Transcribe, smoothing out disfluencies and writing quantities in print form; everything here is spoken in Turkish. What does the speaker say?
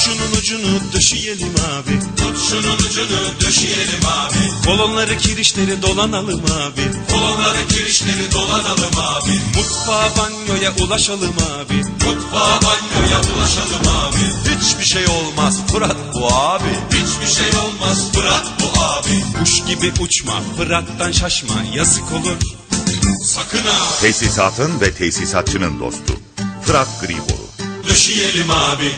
şunun ucunu döşeyelim abi. Tut şunun ucunu döşeyelim abi. Kolonları kirişleri dolanalım abi. Kolonları kirişleri dolanalım abi. Mutfağa banyoya ulaşalım abi. Mutfağa banyoya ulaşalım abi. Hiçbir şey olmaz Fırat bu abi. Hiçbir şey olmaz Fırat bu abi. Kuş gibi uçma, Fırat'tan şaşma, yazık olur. Sakın ha. Tesisatın ve tesisatçının dostu. Fırat Griboru. Döşeyelim abi.